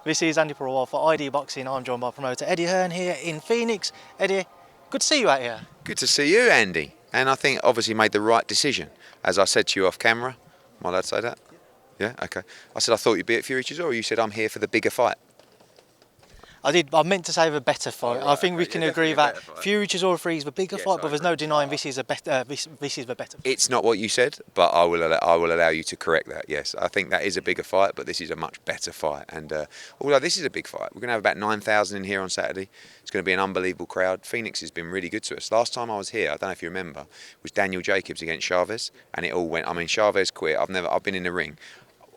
This is Andi Purewal for ID Boxing. I'm joined by promoter Eddie Hearn here in Phoenix. Eddie, good to see you out here. Good to see you, Andy. And I think obviously made the right decision. As I said to you off camera, am I allowed to say that? Yeah, okay. I said I thought you'd be at Fury-Chisora. You said I'm here for the bigger fight. I meant to say the better fight. Right, I think we can agree that Fury-Chisora 3 is the bigger Yes, fight, I but there's agree. no denying this is a better. This is the better. It's not what you said, but I will allow you to correct that. Yes, I think that is a bigger fight, but this is a much better fight. And although this is a big fight, we're going to have about 9,000 in here on Saturday. It's going to be an unbelievable crowd. Phoenix has been really good to us. Last time I was here, I don't know if you remember, was Daniel Jacobs against Chavez, and it all went. I mean, Chavez quit. I've been in the ring.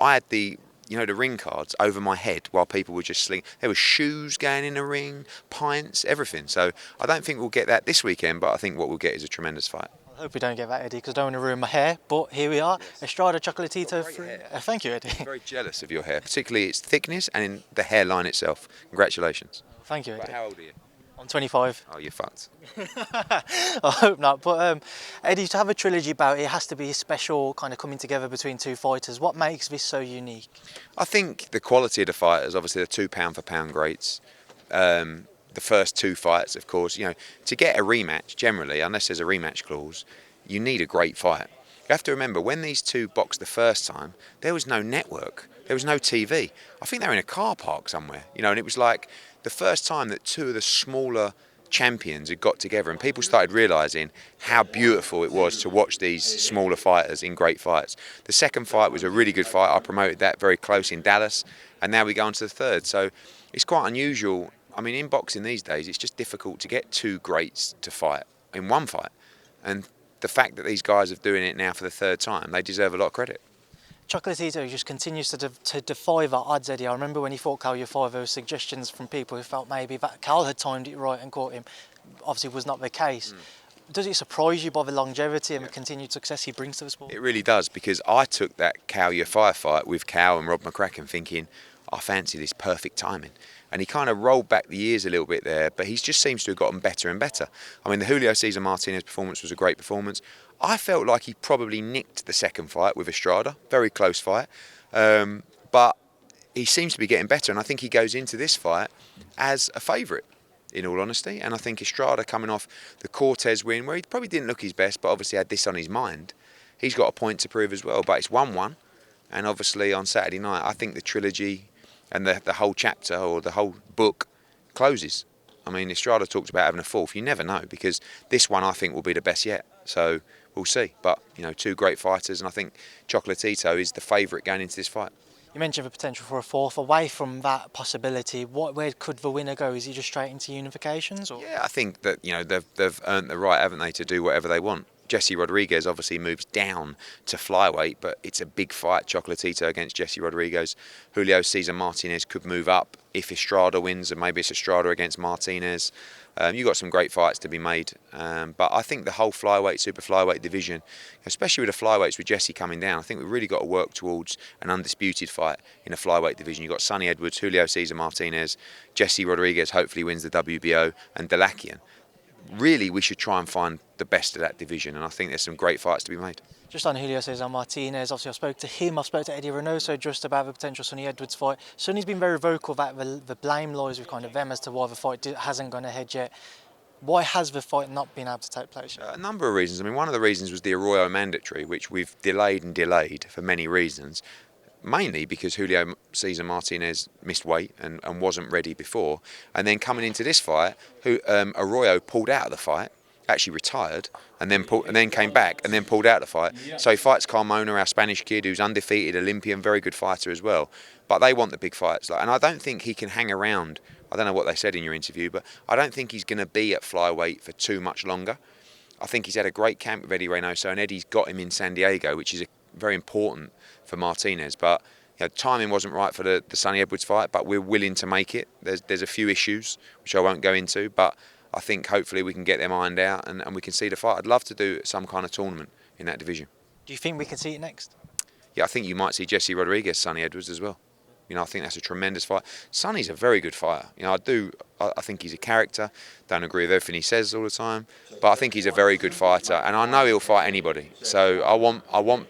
I had the ring cards over my head while people were just slinging. There were shoes going in the ring, pints, everything. So I don't think we'll get that this weekend, but I think what we'll get is a tremendous fight. I hope we don't get that, Eddie, because I don't want to ruin my hair. But here we are, Yes. Estrada-Chocolatito. Thank you, Eddie. I'm very jealous of your hair, particularly its thickness and in the hairline itself. Congratulations. Thank you, Eddie. But how old are you? I'm 25. Oh, you're fucked. I hope not. But Eddie, to have a trilogy bout, it has to be a special kind of coming together between two fighters. What makes this so unique? I think the quality of the fighters, obviously the 2 pound for pound greats. The first two fights, of course, to get a rematch, generally, unless there's a rematch clause, you need a great fight. You have to remember, when these two boxed the first time, there was no network. There was no TV. I think they were in a car park somewhere, and it was like the first time that two of the smaller champions had got together and people started realising how beautiful it was to watch these smaller fighters in great fights. The second fight was a really good fight. I promoted that very close in Dallas, and now we go on to the third. So it's quite unusual. I mean, in boxing these days, it's just difficult to get two greats to fight in one fight. And the fact that these guys are doing it now for the third time, they deserve a lot of credit. Chocolatito just continues to defy the odds, Eddie. I remember when he fought Cal Ufai, there were suggestions from people who felt maybe that Cal had timed it right and caught him. Obviously was not the case. Does it surprise you by the longevity and the continued success he brings to the sport? It really does, because I took that Cal Ufai fight with Cal and Rob McCracken thinking, I fancy this perfect timing. And he kind of rolled back the years a little bit there, but he just seems to have gotten better and better. I mean, the Julio Cesar Martinez performance was a great performance. I felt like he probably nicked the second fight with Estrada, very close fight. But he seems to be getting better, and I think he goes into this fight as a favourite, in all honesty. And I think Estrada, coming off the Cortez win, where he probably didn't look his best, but obviously had this on his mind, he's got a point to prove as well. But it's 1-1, and obviously on Saturday night, I think the trilogy and the whole chapter or the whole book closes. I mean, Estrada talked about having a fourth. You never know, because this one I think will be the best yet. So we'll see. But, two great fighters, and I think Chocolatito is the favourite going into this fight. You mentioned the potential for a fourth. Away from that possibility, where could the winner go? Is he just straight into unifications? Or? Yeah, I think that they've earned the right, haven't they, to do whatever they want. Jesse Rodriguez obviously moves down to flyweight, but it's a big fight. Chocolatito against Jesse Rodriguez. Julio Cesar Martinez could move up if Estrada wins, and maybe it's Estrada against Martinez. You've got some great fights to be made, but I think the whole flyweight, super flyweight division, especially with the flyweights with Jesse coming down, I think we've really got to work towards an undisputed fight in the flyweight division. You've got Sonny Edwards, Julio Cesar Martinez, Jesse Rodriguez hopefully wins the WBO, and Delakian. Really, we should try and find the best of that division, and I think there's some great fights to be made. Just on Julio Cesar Martinez, obviously I spoke to him, I spoke to Eddie Reynoso just about the potential Sonny Edwards fight. Sonny's been very vocal that the blame lies with kind of them as to why the fight hasn't gone ahead yet. Why has the fight not been able to take place yet? A number of reasons. I mean, one of the reasons was the Arroyo mandatory, which we've delayed for many reasons. Mainly because Julio Cesar Martinez missed weight and wasn't ready before. And then coming into this fight, Arroyo pulled out of the fight, actually retired, and then came back and then pulled out of the fight. So he fights Carmona, our Spanish kid, who's undefeated, Olympian, very good fighter as well. But they want the big fights. And I don't think he can hang around. I don't know what they said in your interview, but I don't think he's going to be at flyweight for too much longer. I think he's had a great camp with Eddie Reynoso, and Eddie's got him in San Diego, which is very important for Martinez. But timing wasn't right for the Sonny Edwards fight, but we're willing to make it. There's a few issues which I won't go into, but I think hopefully we can get them ironed out and we can see the fight. I'd love to do some kind of tournament in that division. Do you think we can see it next? Yeah, I think you might see Jesse Rodriguez, Sonny Edwards as well. I think that's a tremendous fight. Sonny's a very good fighter. I think he's a character. Don't agree with everything he says all the time, but I think he's a very good fighter, and I know he'll fight anybody. So I want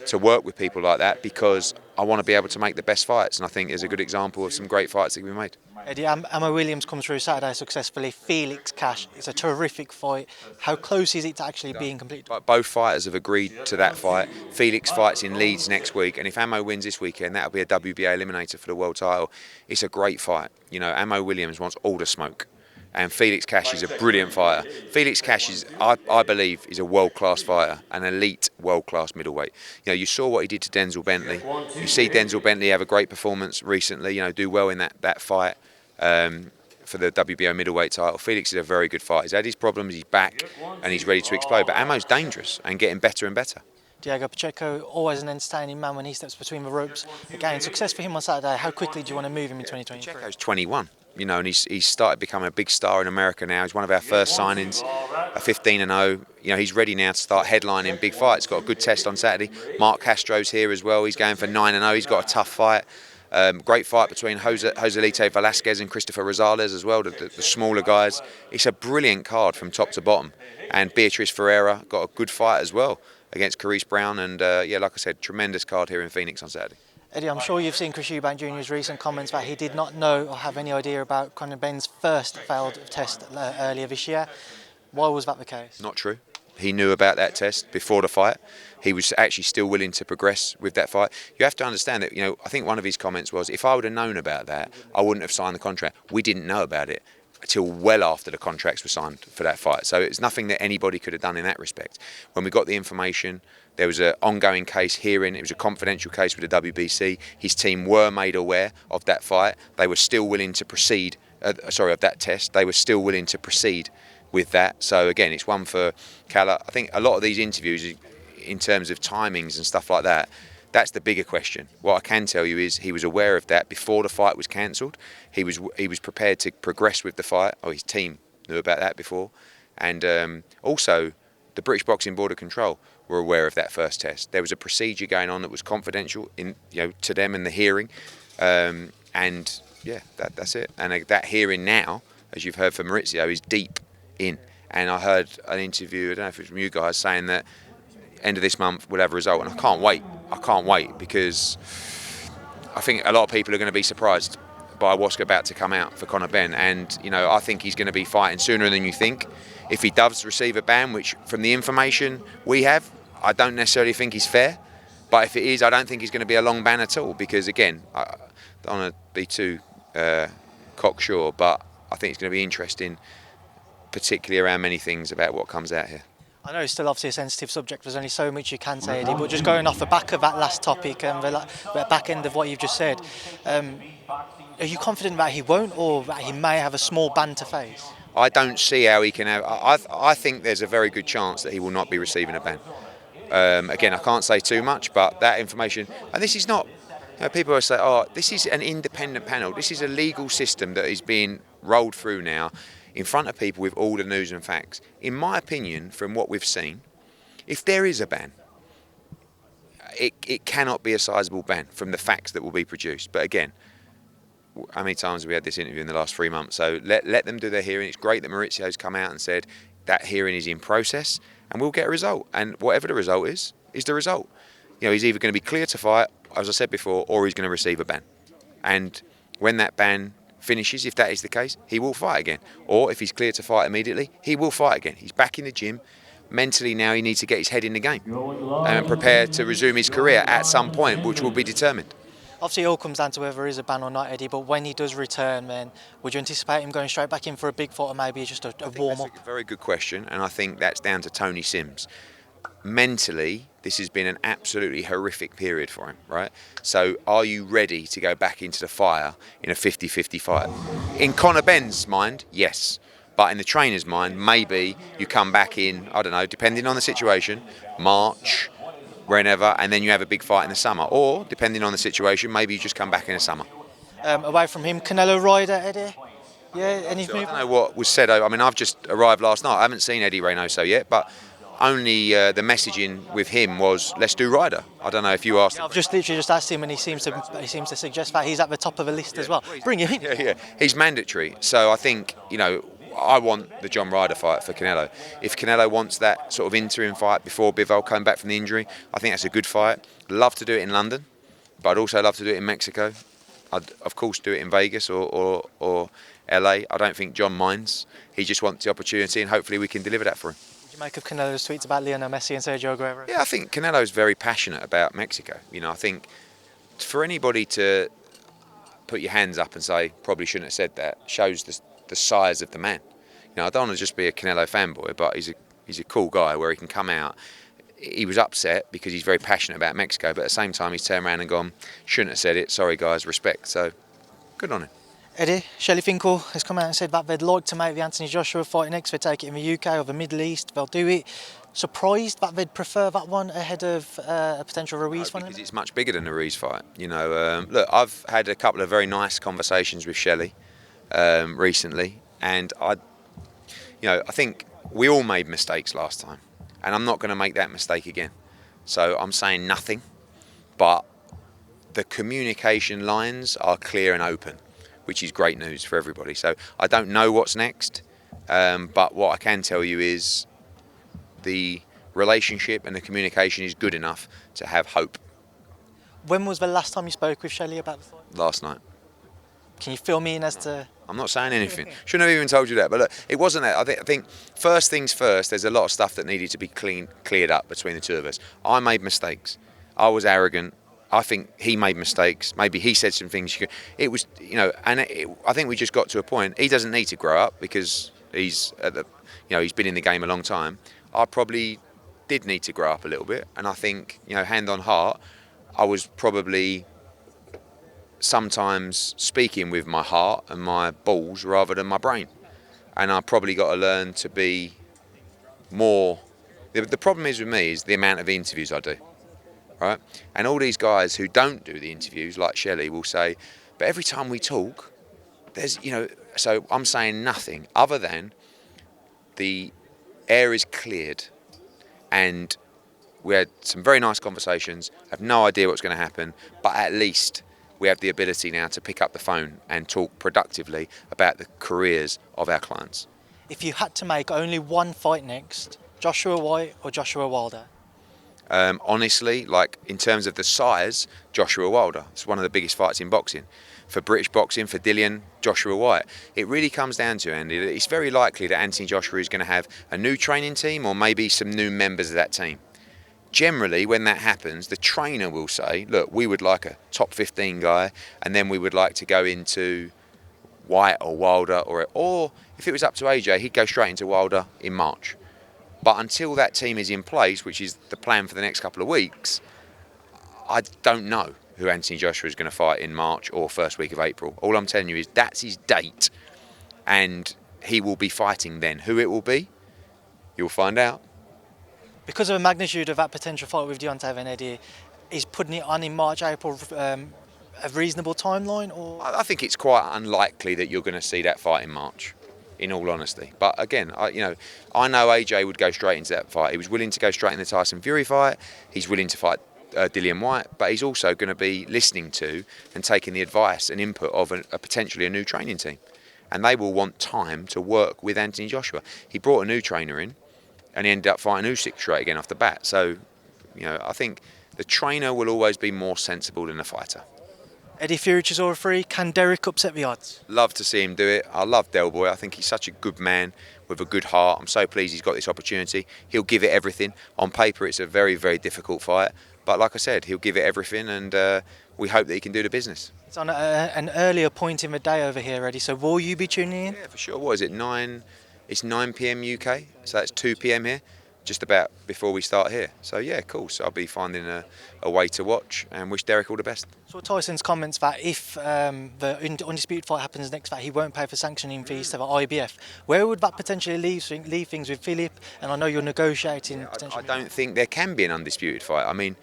to work with people like that because I want to be able to make the best fights. And I think there's a good example of some great fights that can be made. Eddie, Emma Williams comes through Saturday successfully. Felix Cash, it's a terrific fight. How close is it to actually being completed? But both fighters have agreed to that fight. Felix fights in Leeds next week, and if Ammo wins this weekend, that'll be a WBA eliminator for the world title. It's a great fight. You know, Ammo Williams wants all the smoke, and Felix Cash is a brilliant fighter. Felix Cash is, I believe, is a world-class fighter, an elite world-class middleweight. You know, you saw what he did to Denzel Bentley. You see Denzel Bentley have a great performance recently. You know, do well in that fight. For the WBO middleweight title. Felix is a very good fighter. He's had his problems, he's back, and he's ready to explode. But Ammo's dangerous and getting better and better. Diego Pacheco, always an entertaining man when he steps between the ropes. Again, success for him on Saturday. How quickly do you want to move him in 2023? Pacheco's 21, you know, and he's started becoming a big star in America now. He's one of our first signings, a 15-0. You know, he's ready now to start headlining big fights. Got a good test on Saturday. Mark Castro's here as well. He's going for 9-0. He's got a tough fight. Great fight between Joselito Velasquez and Christopher Rosales as well, the smaller guys. It's a brilliant card from top to bottom. And Beatrice Ferreira got a good fight as well against Carice Brown. And yeah, like I said, tremendous card here in Phoenix on Saturday. Eddie, I'm sure you've seen Chris Eubank Jr.'s recent comments that he did not know or have any idea about Conor Benn's first failed test earlier this year. Why was that the case? Not true. He knew about that test before the fight. He was actually still willing to progress with that fight. You have to understand that, you know, I think one of his comments was, if I would have known about that, I wouldn't have signed the contract. We didn't know about it until well after the contracts were signed for that fight. So it's nothing that anybody could have done in that respect. When we got the information, there was an ongoing case hearing. It was a confidential case with the WBC. His team were made aware of that fight. They were still willing to proceed, of that test. They were still willing to proceed with that. So again, it's one for Calla. I think a lot of these interviews, in terms of timings and stuff like that, that's the bigger question. What I can tell you is he was aware of that before the fight was cancelled. He was prepared to progress with the fight. Oh, his team knew about that before, and also the British Boxing Board of Control were aware of that first test. There was a procedure going on that was confidential to them in the hearing, and yeah, that's it. And that hearing now, as you've heard from Maurizio, is deep in. And I heard an interview, I don't know if it was from you guys, saying that end of this month we'll have a result, and I can't wait because I think a lot of people are going to be surprised by what's about to come out for Conor Benn, and you know, I think he's going to be fighting sooner than you think. If he does receive a ban, which from the information we have, I don't necessarily think he's fair, but if it is, I don't think he's going to be a long ban at all, because again, I don't want to be too cocksure, but I think it's going to be interesting, particularly around many things about what comes out here. I know it's still obviously a sensitive subject, there's only so much you can say, Eddie, but just going off the back of that last topic and the back end of what you've just said, are you confident that he won't, or that he may have a small ban to face? I don't see how he can have. I think there's a very good chance that he will not be receiving a ban. Again, I can't say too much, but that information, and this is not, you know, people will say, oh, this is an independent panel. This is a legal system that is being rolled through now in front of people with all the news and facts. In my opinion, from what we've seen, if there is a ban, it cannot be a sizable ban from the facts that will be produced. But again, how many times have we had this interview in the last 3 months? So let them do their hearing. It's great that Maurizio's come out and said that hearing is in process and we'll get a result. And whatever the result is the result. You know, he's either going to be clear to fight, as I said before, or he's going to receive a ban. And when that ban finishes, if that is the case, he will fight again. Or if he's clear to fight immediately, he will fight again. He's back in the gym. Mentally now he needs to get his head in the game and prepare to resume his career at some point, which will be determined. Obviously, it all comes down to whether there is a ban or not, Eddie, but when he does return, then would you anticipate him going straight back in for a big fight, or maybe just a warm-up? That's a very good question, and I think that's down to Tony Sims. Mentally, this has been an absolutely horrific period for him, right? So are you ready to go back into the fire in a 50-50 fight? In Conor Benn's mind, yes. But in the trainer's mind, maybe you come back in, I don't know, depending on the situation, March, whenever, and then you have a big fight in the summer. Or, depending on the situation, maybe you just come back in the summer. Away from him, Canelo-Ryder, Eddie? Yeah, any So I don't know what was said. I mean, I've just arrived last night. I haven't seen Eddie Reynoso yet, but only the messaging with him was, let's do Ryder. I don't know if you asked him. I've just literally just asked him, and he seems to suggest that he's at the top of the list as well. Bring him in. Yeah. He's mandatory. So I think, you know, I want the John Ryder fight for Canelo. If Canelo wants that sort of interim fight before Bivol came back from the injury, I think that's a good fight. Love to do it in London, but I'd also love to do it in Mexico. I'd of course do it in Vegas or LA. I don't think John minds. He just wants the opportunity, and hopefully we can deliver that for him. Did you make of Canelo's tweets about Lionel Messi and Sergio Aguero? Yeah, I think Canelo's very passionate about Mexico. You know, I think for anybody to put your hands up and say probably shouldn't have said that shows the size of the man. You know, I don't want to just be a Canelo fanboy, but he's a cool guy where he can come out. He was upset because he's very passionate about Mexico, but at the same time he's turned around and gone, shouldn't have said it, sorry guys, respect. So good on him. Eddie, Shelly Finkel has come out and said that they'd like to make the Anthony Joshua fight next. They take it in the UK or the Middle East. They'll do it. Surprised that they'd prefer that one ahead of a potential Ruiz fight? Because it's much bigger than the Ruiz fight. You know, look, I've had a couple of very nice conversations with Shelly recently, and I think we all made mistakes last time, and I'm not going to make that mistake again. So I'm saying nothing, but the communication lines are clear and open, which is great news for everybody. So I don't know what's next, but what I can tell you is the relationship and the communication is good enough to have hope. When was the last time you spoke with Shelly about the fight? Last night. Can you fill me in as to... I'm not saying anything. Shouldn't have even told you that. But look, it wasn't that. I think first things first, there's a lot of stuff that needed to be cleared up between the two of us. I made mistakes. I was arrogant. I think he made mistakes. Maybe he said some things. It was, I think we just got to a point. He doesn't need to grow up because he's been in the game a long time. I probably did need to grow up a little bit, and I think, hand on heart, I was probably sometimes speaking with my heart and my balls rather than my brain, and I probably got to learn to be more. The problem is with me is the amount of interviews I do, right? And all these guys who don't do the interviews, like Shelly, will say, but every time we talk, there's, so I'm saying nothing other than the air is cleared, and we had some very nice conversations. I have no idea what's going to happen, but at least we have the ability now to pick up the phone and talk productively about the careers of our clients. If you had to make only one fight next, Joshua-Whyte or Joshua Wilder? Honestly, like in terms of the size, Joshua Wilder. It's one of the biggest fights in boxing. For British boxing, for Dillian, Joshua-Whyte. It really comes down to, Andy, that it's very likely that Anthony Joshua is going to have a new training team or maybe some new members of that team. Generally, when that happens, the trainer will say, look, we would like a top 15 guy, and then we would like to go into White or Wilder, or if it was up to AJ, he'd go straight into Wilder in March. But until that team is in place, which is the plan for the next couple of weeks, I don't know who Anthony Joshua is going to fight in March or first week of April. All I'm telling you is that's his date, and he will be fighting then. Who it will be, you'll find out. Because of the magnitude of that potential fight with Deontay and Eddie, is putting it on in March, April a reasonable timeline? Or I think it's quite unlikely that you're going to see that fight in March, in all honesty. But again, I know AJ would go straight into that fight. He was willing to go straight in the Tyson Fury fight. He's willing to fight Dillian Whyte, but he's also going to be listening to and taking the advice and input of potentially a new training team. And they will want time to work with Anthony Joshua. He brought a new trainer in, and he ended up fighting Usyk straight again off the bat. So, I think the trainer will always be more sensible than the fighter. Eddie Fury-Chisora 3, can Derek upset the odds? Love to see him do it. I love Del Boy. I think he's such a good man with a good heart. I'm so pleased he's got this opportunity. He'll give it everything. On paper, it's a very, very difficult fight. But like I said, he'll give it everything, and we hope that he can do the business. It's on an earlier point in the day over here, Eddie, so will you be tuning in? Yeah, for sure. What is it, 9? It's 9 p.m. UK, so that's 2 p.m. here, just about before we start here. So yeah, cool. So I'll be finding a way to watch and wish Derek all the best. So Tyson's comments that if the undisputed fight happens next, that he won't pay for sanctioning fees to the IBF. Where would that potentially leave things with Philip? And I know you're negotiating. I don't think there can be an undisputed fight. I mean,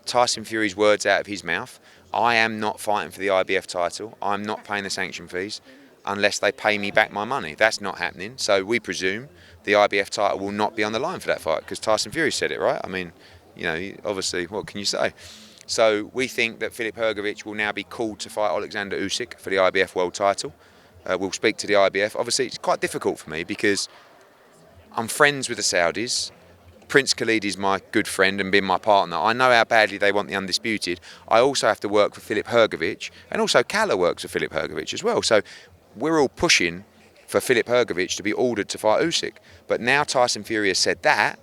Tyson Fury's words out of his mouth. I am not fighting for the IBF title. I'm not paying the sanction fees unless they pay me back my money. That's not happening. So we presume the IBF title will not be on the line for that fight because Tyson Fury said it, right? I mean, obviously, what can you say? So we think that Filip Hrgović will now be called to fight Alexander Usyk for the IBF world title. We'll speak to the IBF. Obviously, it's quite difficult for me because I'm friends with the Saudis. Prince Khalid is my good friend and been my partner. I know how badly they want the undisputed. I also have to work for Filip Hrgović, and also Kala works for Filip Hrgović as well. So we're all pushing for Filip Hrgović to be ordered to fight Usyk. But now Tyson Fury has said that,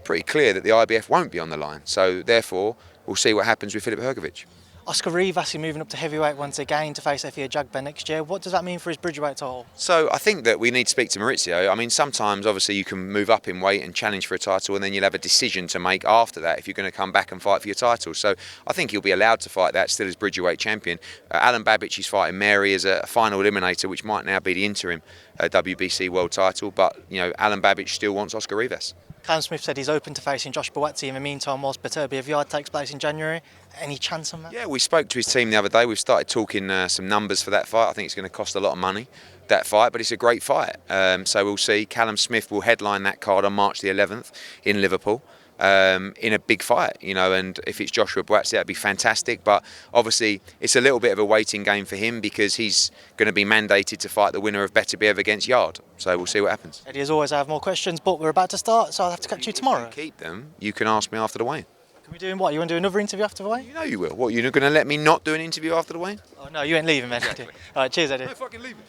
pretty clear that the IBF won't be on the line. So therefore, we'll see what happens with Filip Hrgović. Oscar Rivas is moving up to heavyweight once again to face Efe Ajagba next year. What does that mean for his bridgerweight title? So I think that we need to speak to Maurizio. I mean, sometimes obviously you can move up in weight and challenge for a title, and then you'll have a decision to make after that if you're going to come back and fight for your title. So I think he'll be allowed to fight that still as bridgerweight champion. Alan Babic is fighting Mary as a final eliminator, which might now be the interim WBC world title. But you know, Alan Babic still wants Oscar Rivas. Callum Smith said he's open to facing Josh Buatsi in the meantime whilst Beterbiev Yard takes place in January. Any chance on that? Yeah, we spoke to his team the other day. We've started talking some numbers for that fight. I think it's going to cost a lot of money, that fight, but it's a great fight. So we'll see. Callum Smith will headline that card on March the 11th in Liverpool. In a big fight, you know, and if it's Joshua Buatsi, that'd be fantastic. But obviously, it's a little bit of a waiting game for him because he's going to be mandated to fight the winner of Beterbiev against Yard. So we'll see what happens. Eddie, as always, I have more questions, but we're about to start, so I'll have to catch you tomorrow. Keep them. You can ask me after the weigh-in. Can we do what? You want to do another interview after the weigh-in? You know you will. What, you're not going to let me not do an interview after the weigh-in? Oh no, you ain't leaving, man. Exactly. All right, cheers, Eddie. No fucking leaving.